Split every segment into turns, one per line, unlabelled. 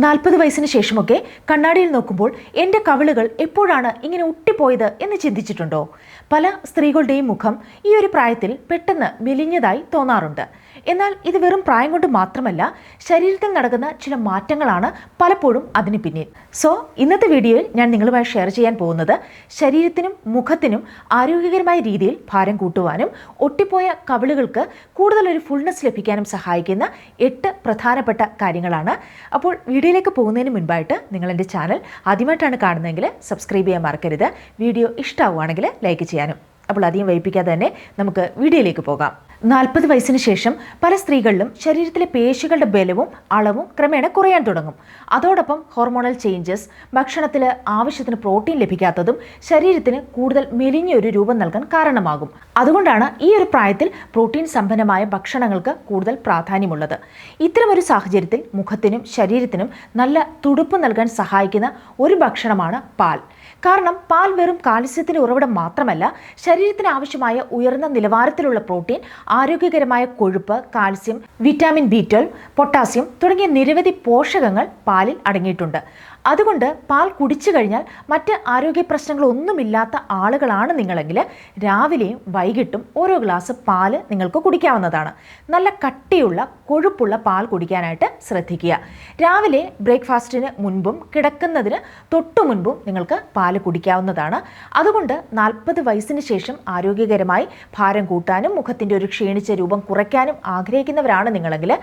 40 വയസ്സിന് ശേഷമൊക്കെ കണ്ണാടിയിൽ നോക്കുമ്പോൾ എൻ്റെ കവിളുകൾ എപ്പോഴാണ് ഇങ്ങനെ ഒട്ടിപ്പോയത് എന്ന് ചിന്തിച്ചിട്ടുണ്ടോ? പല സ്ത്രീകളുടെയും മുഖം ഈ ഒരു പ്രായത്തിൽ പെട്ടെന്ന് മെലിഞ്ഞതായി തോന്നാറുണ്ട്. എന്നാൽ ഇത് വെറും പ്രായം കൊണ്ട് മാത്രമല്ല, ശരീരത്തിൽ നടക്കുന്ന ചില മാറ്റങ്ങളാണ് പലപ്പോഴും അതിന് പിന്നിൽ. സോ ഇന്നത്തെ വീഡിയോയിൽ ഞാൻ നിങ്ങളുമായി ഷെയർ ചെയ്യാൻ പോകുന്നത് ശരീരത്തിനും മുഖത്തിനും ആരോഗ്യകരമായ രീതിയിൽ ഭാരം കൂട്ടുവാനും ഒട്ടിപ്പോയ കവിളുകൾക്ക് കൂടുതലൊരു ഫുൾനെസ് ലഭിക്കാനും സഹായിക്കുന്ന 8 പ്രധാനപ്പെട്ട കാര്യങ്ങളാണ്. അപ്പോൾ വീഡിയോയിലേക്ക് പോകുന്നതിന് മുൻപായിട്ട് നിങ്ങൾ എൻ്റെ ചാനൽ ആദ്യമായിട്ടാണ് കാണുന്നതെങ്കിൽ സബ്സ്ക്രൈബ് ചെയ്യാൻ മറക്കരുത്. വീഡിയോ ഇഷ്ടമാവുകയാണെങ്കിൽ ലൈക്ക് ചെയ്യാനും. അപ്പോൾ അധികം വൈകിപ്പിക്കാതെ തന്നെ നമുക്ക് വീഡിയോയിലേക്ക് പോകാം. 40 വയസ്സിന് ശേഷം പല സ്ത്രീകളിലും ശരീരത്തിലെ പേശികളുടെ ബലവും അളവും ക്രമേണ കുറയാൻ തുടങ്ങും. അതോടൊപ്പം ഹോർമോണൽ ചേഞ്ചസ്, ഭക്ഷണത്തിൽ ആവശ്യത്തിന് പ്രോട്ടീൻ ലഭിക്കാത്തതും ശരീരത്തിന് കൂടുതൽ മെലിഞ്ഞൊരു രൂപം നൽകാൻ കാരണമാകും. അതുകൊണ്ടാണ് ഈ ഒരു പ്രായത്തിൽ പ്രോട്ടീൻ സമ്പന്നമായ ഭക്ഷണങ്ങൾക്ക് കൂടുതൽ പ്രാധാന്യമുള്ളത്. ഇത്തരമൊരു സാഹചര്യത്തിൽ മുഖത്തിനും ശരീരത്തിനും നല്ല തുടുപ്പ് നൽകാൻ സഹായിക്കുന്ന ഒരു ഭക്ഷണമാണ് പാൽ. കാരണം പാൽ വെറും കാൽസ്യത്തിന്റെ ഉറവിടം മാത്രമല്ല, ശരീരത്തിന് ആവശ്യമായ ഉയർന്ന നിലവാരത്തിലുള്ള പ്രോട്ടീൻ, ആരോഗ്യകരമായ കൊഴുപ്പ്, കാൽസ്യം, വിറ്റാമിൻ B12, പൊട്ടാസ്യം തുടങ്ങിയ നിരവധി പോഷകങ്ങൾ പാലിൽ അടങ്ങിയിട്ടുണ്ട്. അതുകൊണ്ട് പാൽ കുടിച്ചു കഴിഞ്ഞാൽ മറ്റ് ആരോഗ്യ പ്രശ്നങ്ങളൊന്നുമില്ലാത്ത ആളുകളാണ് നിങ്ങളെങ്കിൽ രാവിലെയും വൈകിട്ടും ഓരോ ഗ്ലാസ് പാല് നിങ്ങൾക്ക് കുടിക്കാവുന്നതാണ്. നല്ല കട്ടിയുള്ള കൊഴുപ്പുള്ള പാൽ കുടിക്കാനായിട്ട് ശ്രദ്ധിക്കുക. രാവിലെ ബ്രേക്ക്ഫാസ്റ്റിന് മുൻപും കിടക്കുന്നതിന് തൊട്ടു മുൻപും നിങ്ങൾക്ക് പാല് കുടിക്കാവുന്നതാണ്. അതുകൊണ്ട് 40 വയസ്സിന് ശേഷം ആരോഗ്യകരമായി ഭാരം കൂട്ടാനും മുഖത്തിൻ്റെ ഒരു ക്ഷീണിച്ച രൂപം കുറയ്ക്കാനും ആഗ്രഹിക്കുന്നവരാണ് നിങ്ങളെങ്കിൽ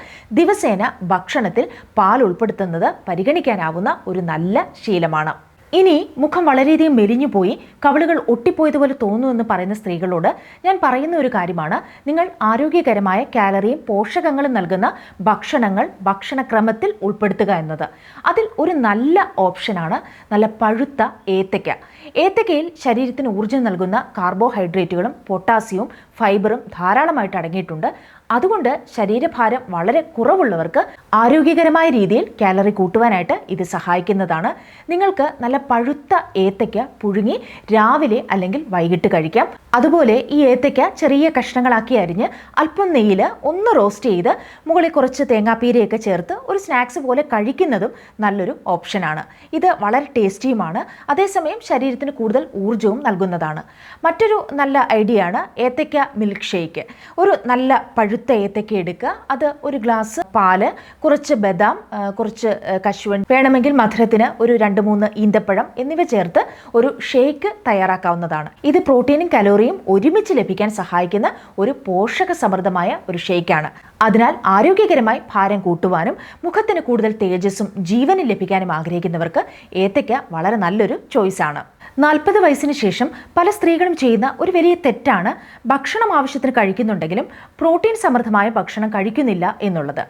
ദിവസേന ഭക്ഷണത്തിൽ പാൽ ഉൾപ്പെടുത്തുന്നത് പരിഗണിക്കാനാവുന്ന ഒരു നല്ല ശീലമാണ്. ഇനി മുഖം വളരെയധികം മെലിഞ്ഞു പോയി കവിളുകൾ ഒട്ടിപ്പോയതുപോലെ തോന്നുമെന്ന് പറയുന്ന സ്ത്രീകളോട് ഞാൻ പറയുന്ന ഒരു കാര്യമാണ്, നിങ്ങൾ ആരോഗ്യകരമായ കാലറിയും പോഷകങ്ങളും നൽകുന്ന ഭക്ഷണങ്ങൾ ഭക്ഷണക്രമത്തിൽ ഉൾപ്പെടുത്തുക എന്നത്. അതിൽ ഒരു നല്ല ഓപ്ഷനാണ് നല്ല പഴുത്ത ഏത്തയ്ക്ക. ഏത്തയ്ക്കയിൽ ശരീരത്തിന് ഊർജ്ജം നൽകുന്ന കാർബോഹൈഡ്രേറ്റുകളും പൊട്ടാസ്യവും ഫൈബറും ധാരാളമായിട്ട് അടങ്ങിയിട്ടുണ്ട്. അതുകൊണ്ട് ശരീരഭാരം വളരെ കുറവുള്ളവർക്ക് ആരോഗ്യകരമായ രീതിയിൽ കാലറി കൂട്ടുവാനായിട്ട് ഇത് സഹായിക്കുന്നതാണ്. നിങ്ങൾക്ക് നല്ല പഴുത്ത ഏത്തയ്ക്ക പുഴുങ്ങി രാവിലെ അല്ലെങ്കിൽ വൈകിട്ട് കഴിക്കാം. അതുപോലെ ഈ ഏത്തയ്ക്ക ചെറിയ കഷ്ണങ്ങളാക്കി അരിഞ്ഞ് അല്പം നെയ്യിൽ ഒന്ന് റോസ്റ്റ് ചെയ്ത് മുകളിൽ കുറച്ച് തേങ്ങാപ്പീരയൊക്കെ ചേർത്ത് ഒരു സ്നാക്സ് പോലെ കഴിക്കുന്നതും നല്ലൊരു ഓപ്ഷനാണ്. ഇത് വളരെ ടേസ്റ്റിയുമാണ്, അതേസമയം ശരീരത്തിന് കൂടുതൽ ഊർജ്ജവും നൽകുന്നതാണ്. മറ്റൊരു നല്ല ഐഡിയ ആണ് ഏത്തയ്ക്ക മിൽക്ക് ഷേക്ക്. ഒരു നല്ല പഴുത്ത ഏത്തയ്ക്ക എടുക്കുക, അത് ഒരു ഗ്ലാസ് പാല്, കുറച്ച് ബദാം, കുറച്ച് കശുവണ്ടി, വേണമെങ്കിൽ മധുരത്തിന് ഒരു 2-3 ഈന്തപ്പഴം എന്നിവ ചേർത്ത് ഒരു ഷേക്ക് തയ്യാറാക്കാവുന്നതാണ്. ഇത് പ്രോട്ടീനും കലോറിയും ഒരുമിച്ച് ലഭിക്കാൻ സഹായിക്കുന്ന ഒരു പോഷക സമൃദ്ധമായ ഒരു ഷേക്കാണ്. അതിനാൽ ആരോഗ്യകരമായി ഭാരം കൂട്ടുവാനും മുഖത്തിന് കൂടുതൽ തേജസ്സും ജീവനും ലഭിക്കാനും ആഗ്രഹിക്കുന്നവർക്ക് ഏത്തയ്ക്ക വളരെ നല്ലൊരു ചോയ്സാണ്. 40 വയസ്സിന് ശേഷം പല സ്ത്രീകളും ചെയ്യുന്ന ഒരു വലിയ തെറ്റാണ് ഭക്ഷണം ആവശ്യത്തിന് കഴിക്കുന്നുണ്ടെങ്കിലും പ്രോട്ടീൻ സമൃദ്ധമായ ഭക്ഷണം കഴിക്കുന്നില്ല എന്നുള്ളത്.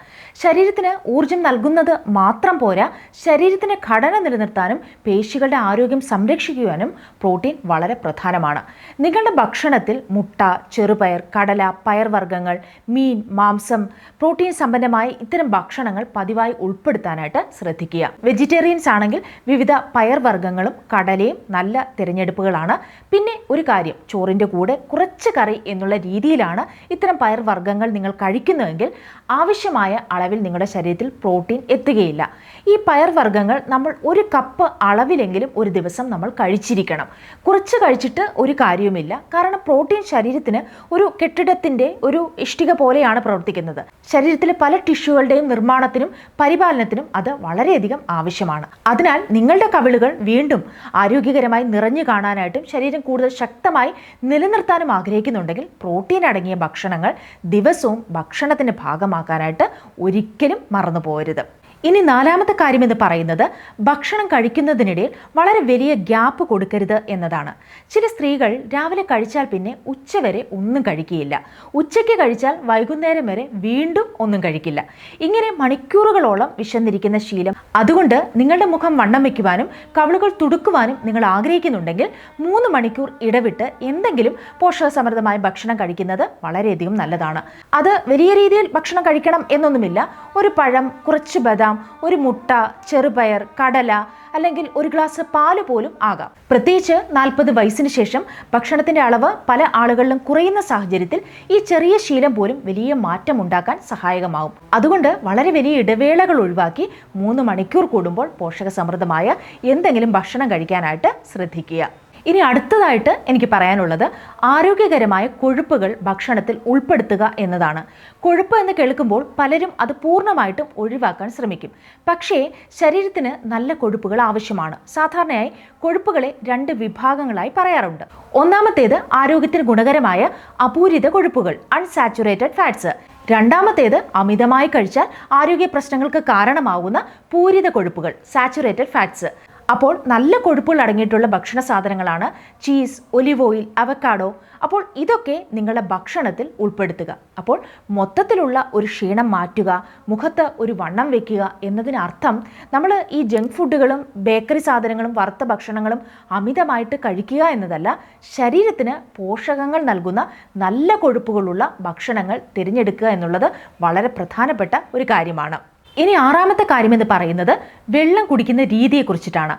ശരീരത്തിന് ഊർജ്ജം നൽകുന്നത് മാത്രം പോരാ, ശരീരത്തിൻ്റെ ഘടന നിലനിർത്താനും പേശികളുടെ ആരോഗ്യം സംരക്ഷിക്കുവാനും പ്രോട്ടീൻ വളരെ പ്രധാനമാണ്. നിങ്ങളുടെ ഭക്ഷണത്തിൽ മുട്ട, ചെറുപയർ, കടല, പയർവർഗ്ഗങ്ങൾ, മീൻ, മാംസം, പ്രോട്ടീൻ സമ്പന്നമായ ഇത്തരം ഭക്ഷണങ്ങൾ പതിവായി ഉൾപ്പെടുത്താനായിട്ട് ശ്രദ്ധിക്കുക. വെജിറ്റേറിയൻസ് ആണെങ്കിൽ വിവിധ പയർവർഗ്ഗങ്ങളും കടലയും നല്ല തിരഞ്ഞെടുപ്പുകളാണ്. പിന്നെ ഒരു കാര്യം, ചോറിൻ്റെ കൂടെ കുറച്ച് കറി എന്നുള്ള രീതിയിലാണ് ഇത്തരം പയർവർഗ്ഗങ്ങൾ നിങ്ങൾ കഴിക്കുന്നതെങ്കിൽ ആവശ്യമായ അളവിൽ നിങ്ങളുടെ ശരീരത്തിൽ പ്രോട്ടീൻ എത്തുകയില്ല. ഈ പയർവർഗ്ഗങ്ങൾ നമ്മൾ 1 കപ്പ് അളവിലെങ്കിലും ഒരു ദിവസം നമ്മൾ കഴിച്ചിരിക്കണം. കുറച്ച് കഴിച്ചിട്ട് ഒരു കാര്യവുമില്ല. കാരണം പ്രോട്ടീൻ ശരീരത്തിന് ഒരു കെട്ടിടത്തിൻ്റെ ഒരു ഇഷ്ടിക പോലെയാണ് പ്രവർത്തിക്കുന്നത്. ശരീരത്തിലെ പല ടിഷ്യൂകളുടെയും നിർമ്മാണത്തിനും പരിപാലനത്തിനും അത് വളരെയധികം ആവശ്യമാണ്. അതിനാൽ നിങ്ങളുടെ കവിളുകൾ വീണ്ടും ആരോഗ്യകരമായി നിറഞ്ഞു കാണാനായിട്ടും ശരീരം കൂടുതൽ ശക്തമായി നിലനിർത്താനും ആഗ്രഹിക്കുന്നുണ്ടെങ്കിൽ പ്രോട്ടീൻ അടങ്ങിയ ഭക്ഷണങ്ങൾ ദിവസവും ഭക്ഷണത്തിൻ്റെ ഭാഗമാക്കാനായിട്ട് ഒരിക്കലും മറന്നു പോകരുത്. ഇനി 4ാമത്തെ കാര്യം എന്ന് പറയുന്നത് ഭക്ഷണം കഴിക്കുന്നതിനിടയിൽ വളരെ വലിയ ഗ്യാപ്പ് കൊടുക്കരുത് എന്നതാണ്. ചില സ്ത്രീകൾ രാവിലെ കഴിച്ചാൽ പിന്നെ ഉച്ചവരെ ഒന്നും കഴിക്കുകയില്ല. ഉച്ചയ്ക്ക് കഴിച്ചാൽ വൈകുന്നേരം വരെ വീണ്ടും ഒന്നും കഴിക്കില്ല. ഇങ്ങനെ മണിക്കൂറുകളോളം വിശന്നിരിക്കുന്ന ശീലം. അതുകൊണ്ട് നിങ്ങളുടെ മുഖം വണ്ണം വയ്ക്കുവാനും കവിളുകൾ തുടുക്കുവാനും നിങ്ങൾ ആഗ്രഹിക്കുന്നുണ്ടെങ്കിൽ 3 മണിക്കൂർ ഇടവിട്ട് എന്തെങ്കിലും പോഷകസമൃദ്ധമായ ഭക്ഷണം കഴിക്കുന്നത് വളരെയധികം നല്ലതാണ്. അത് വലിയ രീതിയിൽ ഭക്ഷണം കഴിക്കണം എന്നൊന്നുമില്ല. ഒരു പഴം, കുറച്ച് ബദാം, ആകാം, ഒരു മുട്ട, ചെറുപയർ, കടല അല്ലെങ്കിൽ ഒരു ഗ്ലാസ് പാല് പോലും ആകാം. പ്രത്യേകിച്ച് 40 വയസ്സിന് ശേഷം ഭക്ഷണത്തിന്റെ അളവ് പല ആളുകളിലും കുറയുന്ന സാഹചര്യത്തിൽ ഈ ചെറിയ ശീലം പോലും വലിയ മാറ്റം ഉണ്ടാക്കാൻ സഹായകമാവും. അതുകൊണ്ട് വളരെ വലിയ ഇടവേളകൾ ഒഴിവാക്കി 3 മണിക്കൂർ കൂടുമ്പോൾ പോഷകസമൃദ്ധമായ എന്തെങ്കിലും ഭക്ഷണം കഴിക്കാനായിട്ട് ശ്രദ്ധിക്കുക. ഇനി അടുത്തതായിട്ട് എനിക്ക് പറയാനുള്ളത് ആരോഗ്യകരമായ കൊഴുപ്പുകൾ ഭക്ഷണത്തിൽ ഉൾപ്പെടുത്തുക എന്നതാണ്. കൊഴുപ്പ് എന്ന് കേൾക്കുമ്പോൾ പലരും അത് പൂർണ്ണമായിട്ടും ഒഴിവാക്കാൻ ശ്രമിക്കും. പക്ഷേ ശരീരത്തിന് നല്ല കൊഴുപ്പുകൾ ആവശ്യമാണ്. സാധാരണയായി കൊഴുപ്പുകളെ 2 വിഭാഗങ്ങളായി പറയാറുണ്ട്. ഒന്നാമത്തേത് ആരോഗ്യത്തിന് ഗുണകരമായ അപൂരിത കൊഴുപ്പുകൾ, അൺസാച്ചുറേറ്റഡ് ഫാറ്റ്സ്. രണ്ടാമത്തേത് അമിതമായി കഴിച്ചാൽ ആരോഗ്യ പ്രശ്നങ്ങൾക്ക് കാരണമാകുന്ന പൂരിത കൊഴുപ്പുകൾ, സാച്ചുറേറ്റഡ് ഫാറ്റ്സ്. അപ്പോൾ നല്ല കൊഴുപ്പുകൾ അടങ്ങിയിട്ടുള്ള ഭക്ഷണ സാധനങ്ങളാണ് ചീസ്, ഒലിവ് ഓയിൽ, അവക്കാഡോ. അപ്പോൾ ഇതൊക്കെ നിങ്ങളുടെ ഭക്ഷണത്തിൽ ഉൾപ്പെടുത്തുക. അപ്പോൾ മൊത്തത്തിലുള്ള ഒരു ക്ഷീണം മാറ്റുക, മുഖത്ത് ഒരു വണ്ണം വെക്കുക എന്നതിനർത്ഥം നമ്മൾ ഈ ജങ്ക് ഫുഡുകളും ബേക്കറി സാധനങ്ങളും വറുത്ത ഭക്ഷണങ്ങളും അമിതമായിട്ട് കഴിക്കുക എന്നതല്ല. ശരീരത്തിന് പോഷകങ്ങൾ നൽകുന്ന നല്ല കൊഴുപ്പുകളുള്ള ഭക്ഷണങ്ങൾ തിരഞ്ഞെടുക്കുക എന്നുള്ളത് വളരെ പ്രധാനപ്പെട്ട ഒരു കാര്യമാണ്. ഇനി 6ാമത്തെ കാര്യം എന്ന് പറയുന്നത് വെള്ളം കുടിക്കുന്ന രീതിയെക്കുറിച്ചിട്ടാണ്.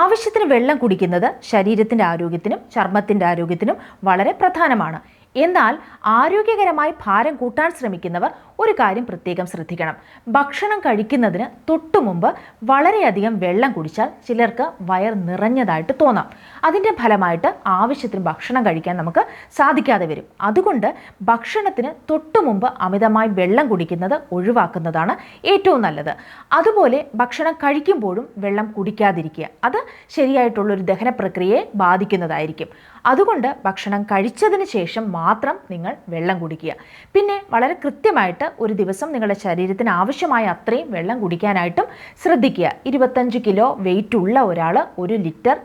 ആവശ്യത്തിന് വെള്ളം കുടിക്കുന്നത് ശരീരത്തിൻ്റെ ആരോഗ്യത്തിനും ചർമ്മത്തിൻ്റെ ആരോഗ്യത്തിനും വളരെ പ്രധാനമാണ്. എന്നാൽ ആരോഗ്യകരമായി ഭാരം കൂട്ടാൻ ശ്രമിക്കുന്നവർ ഒരു കാര്യം പ്രത്യേകം ശ്രദ്ധിക്കണം. ഭക്ഷണം കഴിക്കുന്നതിന് തൊട്ടു മുമ്പ് വളരെയധികം വെള്ളം കുടിച്ചാൽ ചിലർക്ക് വയർ നിറഞ്ഞതായിട്ട് തോന്നാം. അതിൻ്റെ ഫലമായിട്ട് ആവശ്യത്തിന് ഭക്ഷണം കഴിക്കാൻ നമുക്ക് സാധിക്കാതെ വരും. അതുകൊണ്ട് ഭക്ഷണത്തിന് തൊട്ടു മുമ്പ് അമിതമായി വെള്ളം കുടിക്കുന്നത് ഒഴിവാക്കുന്നതാണ് ഏറ്റവും നല്ലത്. അതുപോലെ ഭക്ഷണം കഴിക്കുമ്പോഴും വെള്ളം കുടിക്കാതിരിക്കുക. അത് ശരിയായിട്ടുള്ളൊരു ദഹന പ്രക്രിയയെ ബാധിക്കുന്നതായിരിക്കും. അതുകൊണ്ട് ഭക്ഷണം കഴിച്ചതിന് ശേഷം മാത്രം നിങ്ങൾ വെള്ളം കുടിക്കുക. പിന്നെ വളരെ കൃത്യമായിട്ട് ഒരു ദിവസം നിങ്ങളുടെ ശരീരത്തിന് ആവശ്യമായ അത്രയും വെള്ളം കുടിക്കാനായിട്ടും ശ്രദ്ധിക്കുക. 25 കിലോ വെയിറ്റ് ഉള്ള ഒരാൾ 1 ലിറ്റർ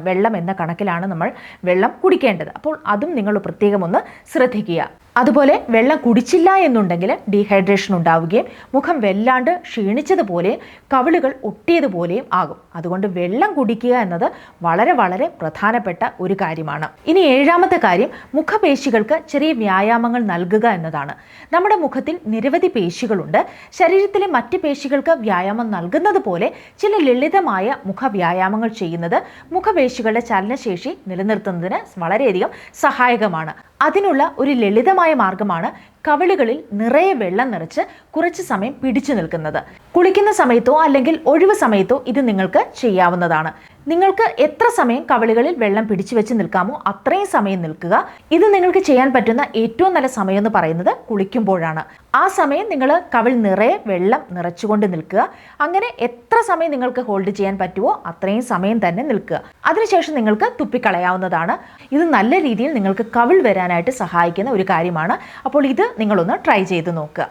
വെള്ളം എന്ന കണക്കിലാണ് നമ്മൾ വെള്ളം കുടിക്കേണ്ടത്. അപ്പോൾ അതും നിങ്ങൾ പ്രത്യേകം ഒന്ന് ശ്രദ്ധിക്കുക. അതുപോലെ വെള്ളം കുടിച്ചില്ല എന്നുണ്ടെങ്കിൽ ഡീഹൈഡ്രേഷൻ ഉണ്ടാവുകയും മുഖം വല്ലാണ്ട് ക്ഷീണിച്ചതുപോലെയും കവിളുകൾ ഒട്ടിയതുപോലെയും ആകും. അതുകൊണ്ട് വെള്ളം കുടിക്കുക എന്നത് വളരെ വളരെ പ്രധാനപ്പെട്ട ഒരു കാര്യമാണ്. ഇനി 7ാമത്തെ കാര്യം മുഖപേശികൾക്ക് ചെറിയ വ്യായാമങ്ങൾ നൽകുക എന്നതാണ്. നമ്മുടെ മുഖത്തിൽ നിരവധി പേശികളുണ്ട്. ശരീരത്തിലെ മറ്റ് പേശികൾക്ക് വ്യായാമം നൽകുന്നത് പോലെ ചില ലളിതമായ മുഖവ്യായാമങ്ങൾ ചെയ്യുന്നത് മുഖപേശികളുടെ ചലനശേഷി നിലനിർത്തുന്നതിന് വളരെയധികം സഹായകമാണ്. അതിനുള്ള ഒരു ലളിതമായ മാർഗമാണ് കവിളുകളിൽ നിറയെ വെള്ളം നിറച്ച് കുറച്ച് സമയം പിടിച്ചു നിൽക്കുന്നത്. കുളിക്കുന്ന സമയത്തോ അല്ലെങ്കിൽ ഒഴിവ് സമയത്തോ ഇത് നിങ്ങൾക്ക് ചെയ്യാവുന്നതാണ്. നിങ്ങൾക്ക് എത്ര സമയം കവിളുകളിൽ വെള്ളം പിടിച്ചു വെച്ച് നിൽക്കാമോ അത്രയും സമയം നിൽക്കുക. ഇത് നിങ്ങൾക്ക് ചെയ്യാൻ പറ്റുന്ന ഏറ്റവും നല്ല സമയം എന്ന് പറയുന്നത് കുളിക്കുമ്പോഴാണ്. ആ സമയം നിങ്ങൾ കവിൾ നിറയെ വെള്ളം നിറച്ചുകൊണ്ട് നിൽക്കുക. അങ്ങനെ എത്ര സമയം നിങ്ങൾക്ക് ഹോൾഡ് ചെയ്യാൻ പറ്റുമോ അത്രയും സമയം തന്നെ നിൽക്കുക. അതിനുശേഷം നിങ്ങൾക്ക് തുപ്പിക്കളയാവുന്നതാണ്. ഇത് നല്ല രീതിയിൽ നിങ്ങൾക്ക് കവിൾ വരാനായിട്ട് സഹായിക്കുന്ന ഒരു കാര്യമാണ്. അപ്പോൾ ഇത് നിങ്ങളൊന്ന് ട്രൈ ചെയ്ത് നോക്കുക.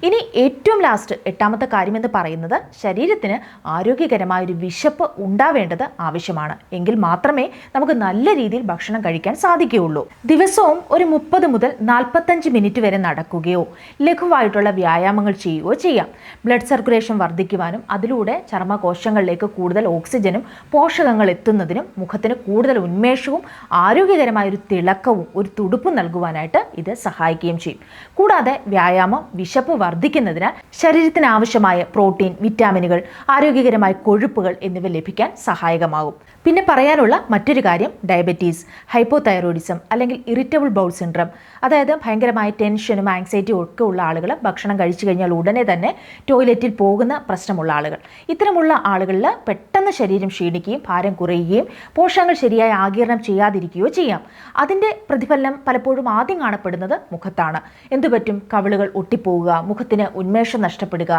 ഇനി ഏറ്റവും ലാസ്റ്റ് 8ാമത്തെ കാര്യം എന്ന് പറയുന്നത് ശരീരത്തിന് ആരോഗ്യകരമായ ഒരു വിശപ്പ് ഉണ്ടാവേണ്ടത് ആവശ്യമാണ്. എങ്കിൽ മാത്രമേ നമുക്ക് നല്ല രീതിയിൽ ഭക്ഷണം കഴിക്കാൻ സാധിക്കുകയുള്ളൂ. ദിവസവും ഒരു 30 മുതൽ 45 മിനിറ്റ് വരെ നടക്കുകയോ ലഘുവായിട്ടുള്ള വ്യായാമങ്ങൾ ചെയ്യുകയോ ചെയ്യാം. ബ്ലഡ് സർക്കുലേഷൻ വർദ്ധിക്കുവാനും അതിലൂടെ ചർമ്മകോശങ്ങളിലേക്ക് കൂടുതൽ ഓക്സിജനും പോഷകങ്ങൾ എത്തുന്നതിനും മുഖത്തിന് കൂടുതൽ ഉന്മേഷവും ആരോഗ്യകരമായ ഒരു തിളക്കവും ഒരു തുടുപ്പും നൽകുവാനായിട്ട് ഇത് സഹായിക്കുകയും ചെയ്യും. കൂടാതെ വ്യായാമം വിശപ്പ് വർദ്ധിക്കുന്നതിനാൽ ശരീരത്തിന് ആവശ്യമായ പ്രോട്ടീൻ, വിറ്റാമിനുകൾ, ആരോഗ്യകരമായ കൊഴുപ്പുകൾ എന്നിവ ലഭിക്കാൻ സഹായകമാകും. പിന്നെ പറയാനുള്ള മറ്റൊരു കാര്യം ഡയബറ്റീസ്, ഹൈപ്പോതൈറോയിഡിസം അല്ലെങ്കിൽ ഇറിറ്റബിൾ ബൗൾ സിൻഡ്രം, അതായത് ഭയങ്കരമായ ടെൻഷനും ആങ്സൈറ്റിയും ഒക്കെ ഉള്ള ആളുകൾ ഭക്ഷണം കഴിച്ചു കഴിഞ്ഞാൽ ഉടനെ തന്നെ ടോയ്ലറ്റിൽ പോകുന്ന പ്രശ്നമുള്ള ആളുകൾ. ഇത്തരമുള്ള ആളുകളിൽ പെട്ടെന്ന് ശരീരം ക്ഷീണിക്കുകയും ഭാരം കുറയുകയും പോഷകങ്ങൾ ശരിയായി ആഗിരണം ചെയ്യാതിരിക്കുകയോ ചെയ്യാം. അതിൻ്റെ പ്രതിഫലനം പലപ്പോഴും ആദ്യം കാണപ്പെടുന്നത് മുഖത്താണ്. എന്തുപറ്റും? കവിളുകൾ ഒട്ടിപ്പോവുക, മുഖത്തിന് ഉന്മേഷം നഷ്ടപ്പെടുക,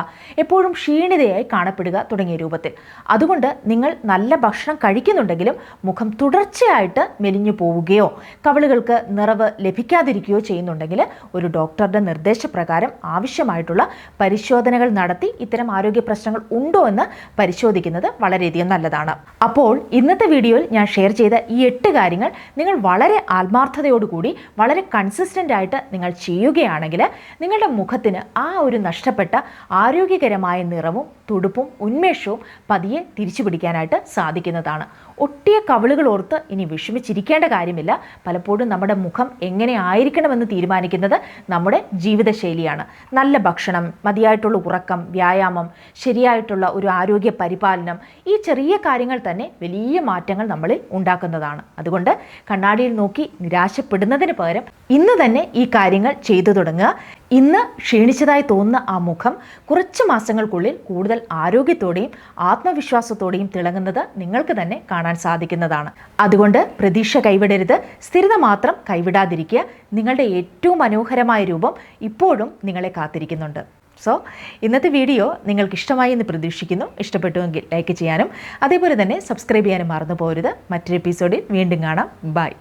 എപ്പോഴും ക്ഷീണിതയായി കാണപ്പെടുക തുടങ്ങിയ രൂപത്തിൽ. അതുകൊണ്ട് നിങ്ങൾ നല്ല ഭക്ഷണം കഴിക്കുന്നുണ്ടെങ്കിലും മുഖം തുടർച്ചയായിട്ട് മെലിഞ്ഞു പോവുകയോ കവിളുകൾക്ക് നിറവ് ലഭിക്കാതിരിക്കുകയോ ചെയ്യുന്നുണ്ടെങ്കിൽ ഒരു ഡോക്ടറുടെ നിർദ്ദേശപ്രകാരം ആവശ്യമായിട്ടുള്ള പരിശോധനകൾ നടത്തി ഇത്തരം ആരോഗ്യ പ്രശ്നങ്ങൾ ഉണ്ടോ എന്ന് പരിശോധിക്കുന്നത് വളരെയധികം നല്ലതാണ്. അപ്പോൾ ഇന്നത്തെ വീഡിയോയിൽ ഞാൻ ഷെയർ ചെയ്ത ഈ 8 കാര്യങ്ങൾ നിങ്ങൾ വളരെ ആത്മാർത്ഥതയോടുകൂടി വളരെ കൺസിസ്റ്റൻ്റ് ആയിട്ട് നിങ്ങൾ ചെയ്യുകയാണെങ്കിൽ നിങ്ങളുടെ മുഖത്തിന് ആ ഒരു നഷ്ടപ്പെട്ട ആരോഗ്യകരമായ നിറവും തുടുപ്പും ഉന്മേഷവും പതിയെ തിരിച്ചു പിടിക്കാനായിട്ട് സാധിക്കുന്നതാണ്. ഒട്ടിയ കവിളുകൾ ഓർത്ത് ഇനി വിഷമിച്ചിരിക്കേണ്ട കാര്യമില്ല. പലപ്പോഴും നമ്മുടെ മുഖം എങ്ങനെ ആയിരിക്കണമെന്ന് തീരുമാനിക്കുന്നത് നമ്മുടെ ജീവിതശൈലിയാണ്. തന്നെയാണ്. നല്ല ഭക്ഷണം, മതിയായിട്ടുള്ള ഉറക്കം, വ്യായാമം, ശരിയായിട്ടുള്ള ഒരു ആരോഗ്യ പരിപാലനം, ഈ ചെറിയ കാര്യങ്ങൾ തന്നെ വലിയ മാറ്റങ്ങൾ നമ്മളിൽ ഉണ്ടാക്കുന്നതാണ്. അതുകൊണ്ട് കണ്ണാടിയിൽ നോക്കി നിരാശപ്പെടുന്നതിന് പകരം ഇന്ന് തന്നെ ഈ കാര്യങ്ങൾ ചെയ്തു തുടങ്ങുക. ഇന്ന് ക്ഷീണിച്ചതായി തോന്നുന്ന ആ മുഖം കുറച്ച് മാസങ്ങൾക്കുള്ളിൽ കൂടുതൽ ആരോഗ്യത്തോടെയും ആത്മവിശ്വാസത്തോടെയും തിളങ്ങുന്നത് നിങ്ങൾക്ക് തന്നെ കാണാൻ സാധിക്കുന്നതാണ്. അതുകൊണ്ട് പ്രതീക്ഷ കൈവിടരുത്, സ്ഥിരത മാത്രം കൈവിടാതിരിക്കുക. നിങ്ങളുടെ ഏറ്റവും മനോഹരമായ രൂപം ഇപ്പോഴും നിങ്ങളെ കാത്തിരിക്കുന്നുണ്ട്. സോ ഇന്നത്തെ വീഡിയോ നിങ്ങൾക്ക് ഇഷ്ടമായി എന്ന് പ്രതീക്ഷിക്കുന്നു. ഇഷ്ടപ്പെട്ടുവെങ്കിൽ ലൈക്ക് ചെയ്യാനും അതേപോലെ തന്നെ സബ്സ്ക്രൈബ് ചെയ്യാനും മറന്നു പോകരുത്. മറ്റൊരു എപ്പിസോഡിൽ വീണ്ടും കാണാം. ബൈ.